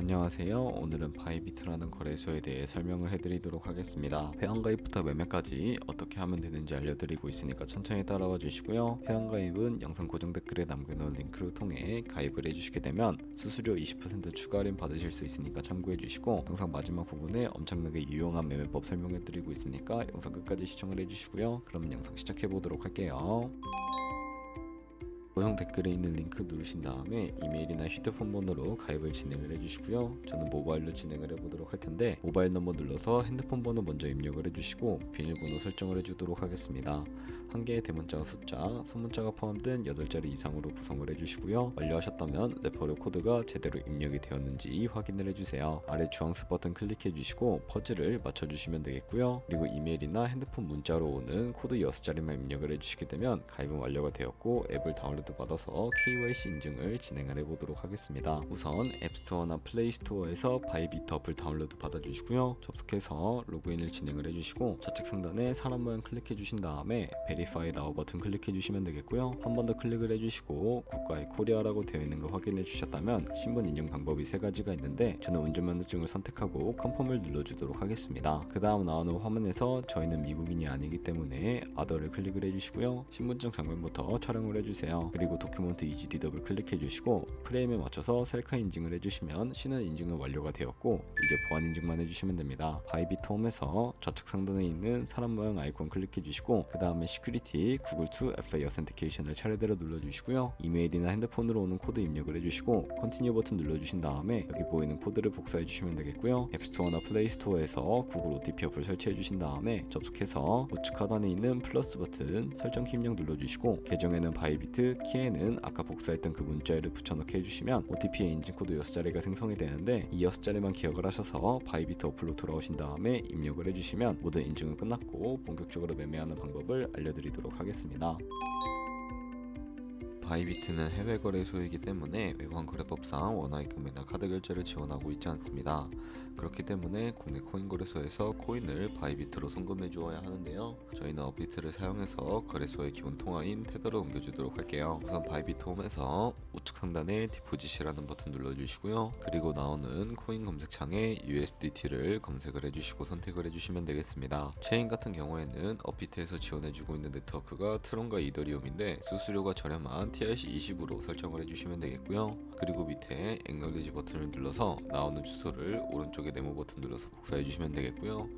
안녕하세요. 오늘은 바이비트라는 거래소에 대해 설명을 해드리도록 하겠습니다. 회원가입부터 매매까지 어떻게 하면 되는지 알려드리고 있으니까 천천히 따라와 주시고요. 회원가입은 영상 고정 댓글에 남겨놓은 링크를 통해 가입을 해주시게 되면 수수료 20% 추가 할인 받으실 수 있으니까 참고해 주시고, 영상 마지막 부분에 엄청나게 유용한 매매법 설명해드리고 있으니까 영상 끝까지 시청을 해주시고요. 그럼 영상 시작해 보도록 할게요. 고정 댓글에 있는 링크 누르신 다음에 이메일이나 휴대폰 번호로 가입을 진행을 해주시고요. 저는 모바일로 진행을 해보도록 할 텐데, 모바일 넘버 눌러서 핸드폰 번호 먼저 입력을 해주시고 비밀번호 설정을 해주도록 하겠습니다. 한 개의 대문자와 숫자, 소문자가 포함된 8자리 이상으로 구성을 해주시고요. 완료하셨다면 레퍼럴 코드가 제대로 입력이 되었는지 확인을 해주세요. 아래 주황색 버튼 클릭해 주시고 퍼즐을 맞춰주시면 되겠고요. 그리고 이메일이나 핸드폰 문자로 오는 코드 6자리만 입력을 해주시게 되면 가입은 완료가 되었고, 앱을 다운로드 받아서 KYC 인증을 진행을 해보도록 하겠습니다. 우선 앱스토어나 플레이스토어에서 바이비트 어플 다운로드 받아주시고요. 접속해서 로그인을 진행을 해주시고, 좌측 상단에 사람 모양 클릭해 주신 다음에 베리파이 나우 버튼 클릭해 주시면 되겠고요. 한 번 더 클릭을 해주시고 국가의 코리아라고 되어 있는 거 확인해 주셨다면 신분 인증 방법이 3가지가 있는데, 저는 운전면허증을 선택하고 컨펌을 눌러주도록 하겠습니다. 그 다음 나오는 화면에서 저희는 미국인이 아니기 때문에 아더를 클릭을 해주시고요. 신분증 장면부터 촬영을 해주세요. 그리고 도큐먼트 이지 리더블 클릭해 주시고 프레임에 맞춰서 셀카 인증을 해주시면 신원 인증은 완료가 되었고, 이제 보안 인증만 해주시면 됩니다. 바이비트 홈에서 좌측 상단에 있는 사람 모양 아이콘 클릭해 주시고, 그 다음에 시큐리티 구글 to FA 어센티케이션을 차례대로 눌러주시고요. 이메일이나 핸드폰으로 오는 코드 입력을 해주시고 컨티뉴 버튼 눌러주신 다음에 여기 보이는 코드를 복사해 주시면 되겠고요. 앱스토어나 플레이스토어에서 구글 OTP 어플 설치해 주신 다음에 접속해서 우측 하단에 있는 플러스 버튼 설정키 입력 눌러주시고, 계정에는 바이비트, 키에는 아까 복사했던 그 문자를 붙여넣기 해주시면 OTP의 인증코드 6자리가 생성이 되는데, 이 6자리만 기억을 하셔서 바이비트 어플로 돌아오신 다음에 입력을 해주시면 모든 인증은 끝났고 본격적으로 매매하는 방법을 알려드리도록 하겠습니다. 바이비트는 해외 거래소이기 때문에 외환 거래법상 원화입금이나 카드 결제를 지원하고 있지 않습니다. 그렇기 때문에 국내 코인 거래소에서 코인을 바이비트로 송금해 주어야 하는데요. 저희는 업비트를 사용해서 거래소의 기본 통화인 테더를 옮겨주도록 할게요. 우선 바이비트 홈에서 우측 상단에 디포짓이라는 버튼 눌러주시고요. 그리고 나오는 코인 검색창에 USDT를 검색을 해주시고 선택을 해주시면 되겠습니다. 체인 같은 경우에는 업비트에서 지원해주고 있는 네트워크가 트론과 이더리움인데 수수료가 저렴한 TRC20으로 설정을 해주시면 되겠고요. 그리고 밑에 Acknowledge 버튼을 눌러서 나오는 주소를 오른쪽에 네모 버튼 눌러서 복사해 주시면 되겠고요.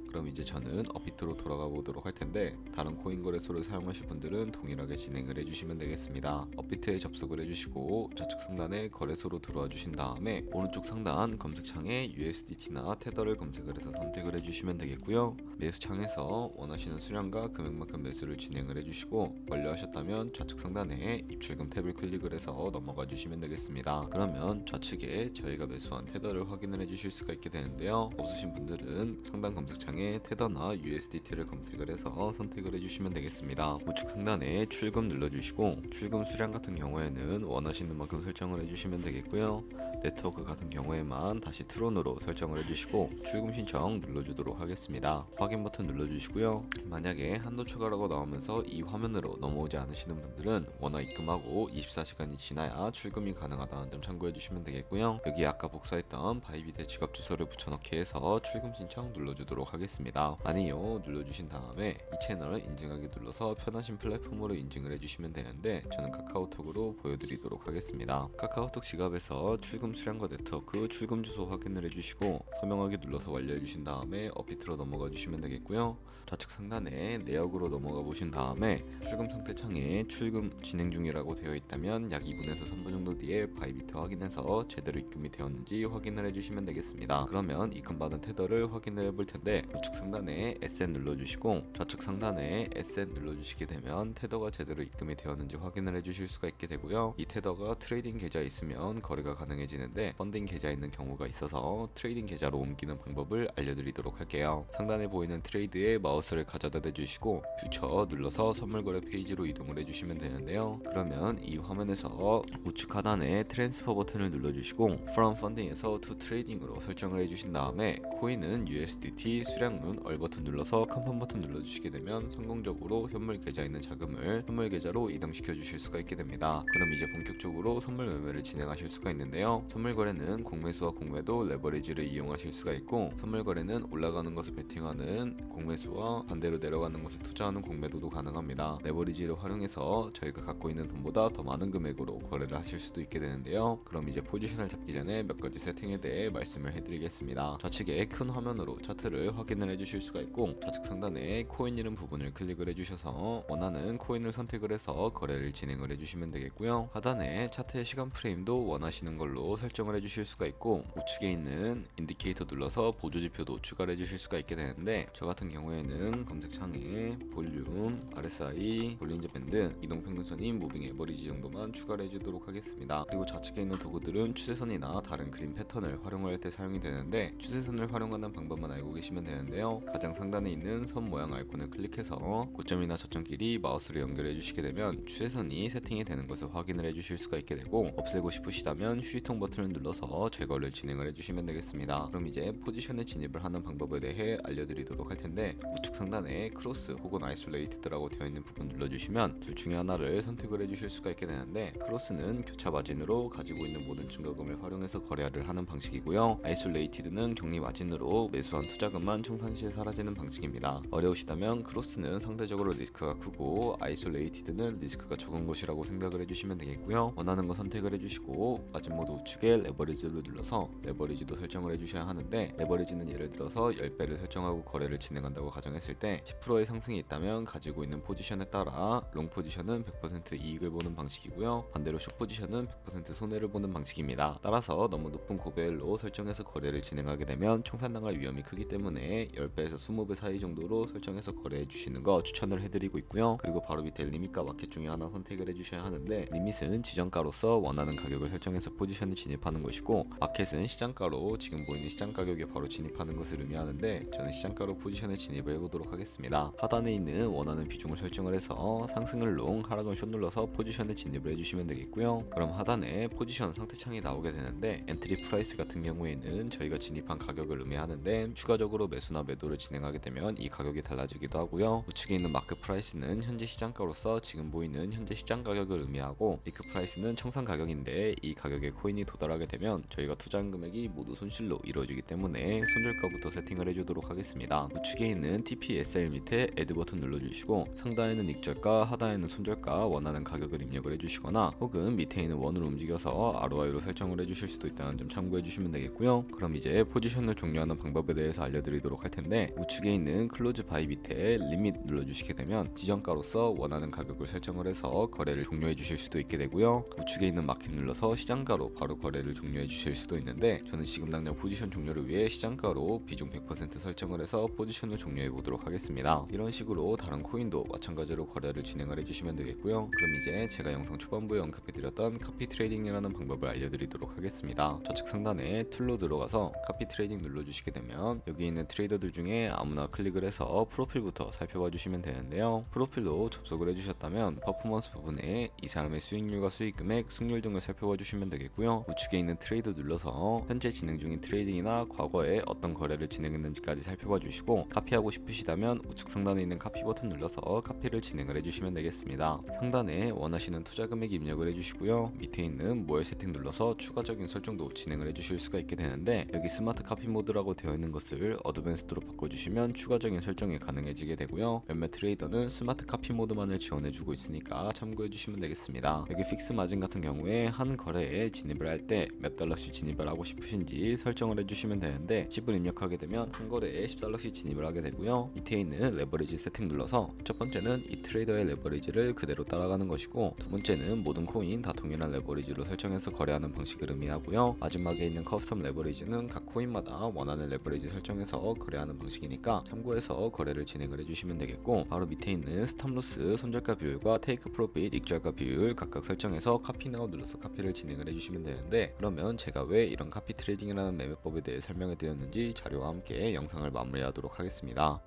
그럼 이제 저는 업비트로 돌아가 보도록 할 텐데, 다른 코인 거래소를 사용하실 분들은 동일하게 진행을 해주시면 되겠습니다. 업비트에 접속을 해주시고 좌측 상단에 거래소로 들어와 주신 다음에 오른쪽 상단 검색창에 USDT나 테더를 검색을 해서 선택을 해주시면 되겠고요. 매수 창에서 원하시는 수량과 금액만큼 매수를 진행을 해주시고, 완료하셨다면 좌측 상단에 입출금 탭을 클릭을 해서 넘어가 주시면 되겠습니다. 그러면 좌측에 저희가 매수한 테더를 확인을 해주실 수가 있게 되는데요. 없으신 분들은 상단 검색창에 테더나 USDT를 검색을 해서 선택을 해주시면 되겠습니다. 우측 상단에 출금 눌러주시고, 출금 수량 같은 경우에는 원하시는 만큼 설정을 해주시면 되겠고요. 네트워크 같은 경우에만 다시 트론으로 설정을 해주시고 출금 신청 눌러주도록 하겠습니다. 확인 버튼 눌러주시고요. 만약에 한도 초과라고 나오면서 이 화면으로 넘어오지 않으시는 분들은 원화 입금하고 24시간이 지나야 출금이 가능하다는 점 참고해 주시면 되겠고요. 여기 아까 복사했던 바이비트 지갑 주소를 붙여넣기 해서 출금 신청 눌러주도록 하겠습니다. 아니요 눌러주신 다음에 이 채널을 인증하기 눌러서 편하신 플랫폼으로 인증을 해주시면 되는데, 저는 카카오톡으로 보여드리도록 하겠습니다. 카카오톡 지갑에서 출금 수량과 네트워크, 출금 주소 확인을 해주시고 서명하기 눌러서 완료해주신 다음에 업비트로 넘어가 주시면 되겠고요. 좌측 상단에 내역으로 넘어가 보신 다음에 출금 상태 창에 출금 진행 중이라고 되어 있다면 약 2분에서 3분 정도 뒤에 바이비트 확인해서 제대로 입금이 되었는지 확인을 해주시면 되겠습니다. 그러면 입금받은 테더를 확인을 해볼 텐데, 우측 상단에 SN 눌러주시고 좌측 상단에 SN 눌러주시게 되면 테더가 제대로 입금이 되었는지 확인을 해주실 수가 있게 되고요. 이 테더가 트레이딩 계좌에 있으면 거래가 가능해지는데, 펀딩 계좌에 있는 경우가 있어서 트레이딩 계좌로 옮기는 방법을 알려드리도록 할게요. 상단에 보이는 트레이드에 마우스를 가져다 대주시고 퓨처 눌러서 선물 거래 페이지로 이동을 해주시면 되는데요. 그러면 이 화면에서 우측 하단에 트랜스퍼 버튼을 눌러주시고 From Funding에서 To Trading으로 설정을 해주신 다음에 코인은 USDT, 수량 시작은 얼 버튼 눌러서 컨펌 버튼 눌러주시게 되면 성공적으로 현물 계좌에 있는 자금을 현물 계좌로 이동시켜 주실 수가 있게 됩니다. 그럼 이제 본격적으로 선물 매매를 진행하실 수가 있는데요. 선물 거래는 공매수와 공매도 레버리지를 이용하실 수가 있고, 선물 거래는 올라가는 것을 베팅하는 공매수와 반대로 내려가는 것을 투자하는 공매도도 가능합니다. 레버리지를 활용해서 저희가 갖고 있는 돈보다 더 많은 금액으로 거래를 하실 수도 있게 되는데요. 그럼 이제 포지션을 잡기 전에 몇 가지 세팅에 대해 말씀을 해드리겠습니다. 좌측에 큰 화면으로 차트를 확인을 해주실 수가 있고, 좌측 상단에 코인 이름 부분을 클릭을 해주셔서 원하는 코인을 선택을 해서 거래를 진행을 해주시면 되겠고요. 하단에 차트의 시간 프레임도 원하시는 걸로 설정을 해주실 수가 있고, 우측에 있는 인디케이터 눌러서 보조지표도 추가를 해주실 수가 있게 되는데, 저 같은 경우에는 검색창에 볼륨, RSI, 볼린저 밴드, 이동평균선인 무빙 에버리지 정도만 추가를 해주도록 하겠습니다. 그리고 좌측에 있는 도구들은 추세선이나 다른 그림 패턴을 활용할 때 사용이 되는데, 추세선을 활용하는 방법만 알고 계시면 되는데요. 가장 상단에 있는 선 모양 아이콘을 클릭해서 고점이나 저점끼리 마우스를 연결해 주시게 되면 추세선이 세팅이 되는 것을 확인을 해주실 수가 있게 되고, 없애고 싶으시다면 휴지통 버튼을 눌러서 제거를 진행을 해주시면 되겠습니다. 그럼 이제 포지션에 진입을 하는 방법에 대해 알려드리도록 할 텐데, 우측 상단에 크로스 혹은 아이솔레이티드라고 되어 있는 부분 눌러주시면 둘 중에 하나를 선택을 해주실 수가 있게 되는데, 크로스는 교차 마진으로 가지고 있는 모든 증거금을 활용해서 거래를 하는 방식이고요. 아이솔레이티드는 격리 마진으로 매수한 투자금만 청산 시에 사라지는 방식입니다. 어려우시다면 크로스는 상대적으로 리스크가 크고 아이솔레이티드는 리스크가 적은 것이라고 생각을 해주시면 되겠고요. 원하는 거 선택을 해주시고 마진 모드 우측에 레버리지를 눌러서 레버리지도 설정을 해주셔야 하는데, 레버리지는 예를 들어서 10배를 설정하고 거래를 진행한다고 가정했을 때 10%의 상승이 있다면 가지고 있는 포지션에 따라 롱 포지션은 100% 이익을 보는 방식이고요. 반대로 숏 포지션은 100% 손해를 보는 방식입니다. 따라서 너무 높은 고배율로 설정해서 거래를 진행하게 되면 청산당할 위험이 크기 때문에 10배에서 20배 사이 정도로 설정해서 거래해 주시는 거 추천을 해드리고 있고요. 그리고 바로 밑에 리밋과 마켓 중에 하나 선택을 해주셔야 하는데, 리밋은 지정가로서 원하는 가격을 설정해서 포지션에 진입하는 것이고, 마켓은 시장가로 지금 보이는 시장 가격에 바로 진입하는 것을 의미하는데, 저는 시장가로 포지션에 진입을 해보도록 하겠습니다. 하단에 있는 원하는 비중을 설정을 해서 상승을 롱, 하락을 숏 눌러서 포지션에 진입을 해주시면 되겠고요. 그럼 하단에 포지션 상태창이 나오게 되는데, 엔트리 프라이스 같은 경우에는 저희가 진입한 가격을 의미하는데, 추가적으로 매수나 매도를 진행하게 되면 이 가격이 달라지기도 하고요. 우측에 있는 마크 프라이스는 현재 시장가로서 지금 보이는 현재 시장 가격을 의미하고, 리크 프라이스는 청산 가격인데 이 가격에 코인이 도달하게 되면 저희가 투자한 금액이 모두 손실로 이루어지기 때문에 손절가부터 세팅을 해주도록 하겠습니다. 우측에 있는 TPSL 밑에 애드 버튼 눌러주시고, 상단에는 익절가, 하단에는 손절가 원하는 가격을 입력을 해주시거나, 혹은 밑에 있는 원으로 움직여서 ROI로 설정을 해주실 수도 있다는 점 참고해 주시면 되겠고요. 그럼 이제 포지션을 종료하는 방법에 대해서 알려드리도록 할 텐데, 우측에 있는 클로즈 바이 밑에 리밋 눌러주시게 되면 지정가로서 원하는 가격을 설정을 해서 거래를 종료해 주실 수도 있게 되고요. 우측에 있는 마켓 눌러서 시장가로 바로 거래를 종료해 주실 수도 있는데, 저는 지금 당장 포지션 종료를 위해 시장가로 비중 100% 설정을 해서 포지션을 종료해 보도록 하겠습니다. 이런 식으로 다른 코인도 마찬가지로 거래를 진행을 해주시면 되겠고요. 그럼 이제 제가 영상 초반부에 언급해드렸던 카피 트레이딩이라는 방법을 알려드리도록 하겠습니다. 좌측 상단에 툴로 들어가서 카피 트레이딩 눌러주시게 되면 여기 있는 트레이더들 중에 아무나 클릭을 해서 프로필부터 살펴봐 주시면 되는데요. 프로필로 접속을 해주셨다면 퍼포먼스 부분에 이 사람의 수익률과 수익금액, 승률 등을 살펴봐 주시면 되겠고요. 우측에 있는 트레이드 눌러서 현재 진행 중인 트레이딩이나 과거에 어떤 거래를 진행했는지까지 살펴봐 주시고, 카피하고 싶으시다면 우측 상단에 있는 카피 버튼 눌러서 카피를 진행을 해주시면 되겠습니다. 상단에 원하시는 투자 금액 입력을 해주시고요. 밑에 있는 모의 세팅 눌러서 추가적인 설정도 진행을 해주실 수가 있게 되는데, 여기 스마트 카피 모드라고 되어 있는 것을 어드밴스드로 바꿔주시면 추가적인 설정이 가능해지게 되고요. 몇몇 트레이더는 스마트 카피 모드만을 지원해주고 있으니까 참고해주시면 되겠습니다. 여기 픽스 마진 같은 경우에 한 거래에 진입을 할 때 몇 달러씩 진입을 하고 싶으신지 설정을 해주시면 되는데, 칩을 입력하게 되면 한 거래에 10달러씩 진입을 하게 되고요. 밑에 있는 레버리지 세팅 눌러서 첫 번째는 이 트레이더의 레버리지를 그대로 따라가는 것이고, 두 번째는 모든 코인 다 동일한 레버리지로 설정해서 거래하는 방식을 의미하고요. 마지막에 있는 커스텀 레버리지는 각 코인마다 원하는 레버리지 설정해서 거래하는 방식이니까 참고해서 거래를 진행을 해주시면 되겠고, 바로 밑에 있는 스탑로스, 손절가 비율과 테이크 프로핏, 익절가 비율 각각 설정해서 카피 나우 눌러서 카피를 진행을 해주시면 되는데, 그러면 제가 왜 이런 카피 트레이딩이라는 매매법에 대해 설명해 드렸는지 자료와 함께 영상을 마무리하도록 하겠습니다.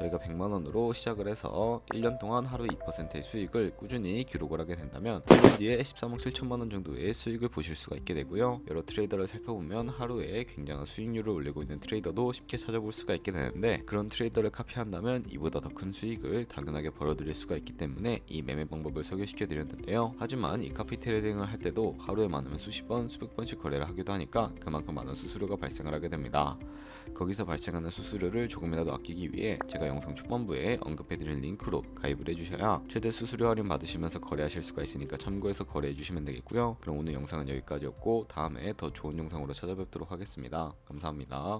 저희가 100만원으로 시작을 해서 1년 동안 하루 2%의 수익을 꾸준히 기록을 하게 된다면 1년 뒤에 13억 7천만원 정도의 수익을 보실 수가 있게 되고요. 여러 트레이더를 살펴보면 하루에 굉장한 수익률을 올리고 있는 트레이더도 쉽게 찾아볼 수가 있게 되는데, 그런 트레이더를 카피한다면 이보다 더 큰 수익을 당연하게 벌어들일 수가 있기 때문에 이 매매 방법을 소개시켜 드렸는데요. 하지만 이 카피 트레이딩을 할 때도 하루에 많으면 수십 번, 수백 번씩 거래를 하기도 하니까 그만큼 많은 수수료가 발생을 하게 됩니다. 거기서 발생하는 수수료를 조금이라도 아끼기 위해 제가 영상 초반부에 언급해드린 링크로 가입을 해주셔야 최대 수수료 할인 받으시면서 거래하실 수가 있으니까 참고해서 거래해주시면 되겠고요. 그럼 오늘 영상은 여기까지였고 다음에 더 좋은 영상으로 찾아뵙도록 하겠습니다. 감사합니다.